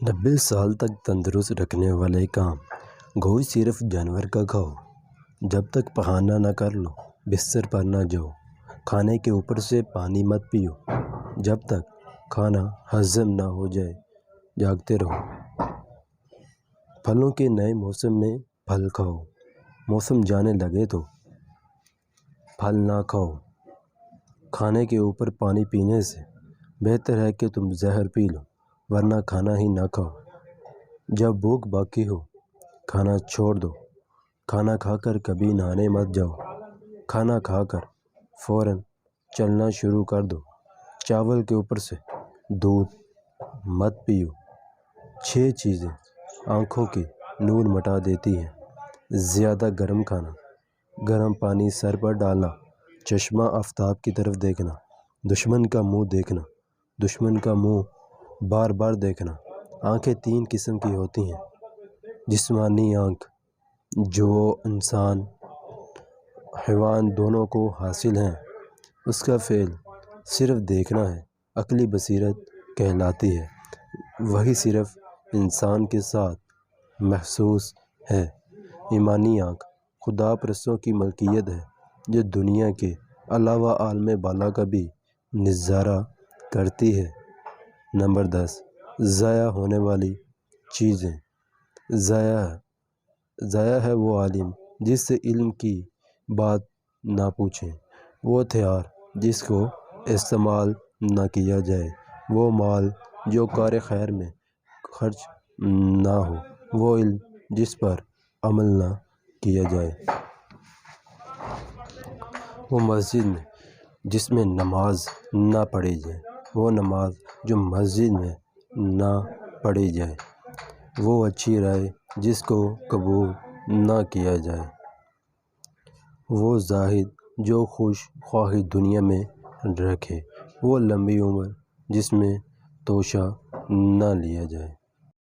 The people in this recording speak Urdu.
90 سال تک تندرست رکھنے والے کام گوشت صرف جانور کا کھاؤ، جب تک پخانہ نہ کر لو بستر پر نہ جاؤ، کھانے کے اوپر سے پانی مت پیو، جب تک کھانا ہضم نہ ہو جائے جاگتے رہو۔ پھلوں کے نئے موسم میں پھل کھاؤ، موسم جانے لگے تو پھل نہ کھاؤ۔ کھانے کے اوپر پانی پینے سے بہتر ہے کہ تم زہر پی لو، ورنہ کھانا ہی نہ کھاؤ۔ جب بھوک باقی ہو کھانا چھوڑ دو، کھانا کھا کر کبھی نہانے مت جاؤ، کھانا کھا کر فوراً چلنا شروع کر دو۔ چاول کے اوپر سے دودھ مت پیو۔ 6 چیزیں آنکھوں کی نور مٹا دیتی ہیں۔ زیادہ گرم کھانا، گرم پانی سر پر ڈالنا، چشمہ آفتاب کی طرف دیکھنا، دشمن کا منہ دیکھنا، دشمن کا منہ بار بار دیکھنا۔ آنکھیں 3 قسم کی ہوتی ہیں: جسمانی آنکھ، جو انسان حیوان دونوں کو حاصل ہیں، اس کا فعل صرف دیکھنا ہے، عقلی بصیرت کہلاتی ہے، وہی صرف انسان کے ساتھ محسوس ہے۔ ایمانی آنکھ خدا پرستوں کی ملکیت ہے، جو دنیا کے علاوہ عالم بالا کا بھی نظارہ کرتی ہے۔ نمبر 10، ضائع ہونے والی چیزیں۔ ضائع ہے وہ عالم جس سے علم کی بات نہ پوچھیں، وہ ہتھیار جس کو استعمال نہ کیا جائے، وہ مال جو کار خیر میں خرچ نہ ہو، وہ علم جس پر عمل نہ کیا جائے۔ وہ مسجد میں جس میں نماز نہ پڑھی جائے، وہ نماز جو مسجد میں نہ پڑھی جائے، وہ اچھی رائے جس کو قبول نہ کیا جائے، وہ زاہد جو خوش خواہی دنیا میں رکھے، وہ لمبی عمر جس میں توشہ نہ لیا جائے۔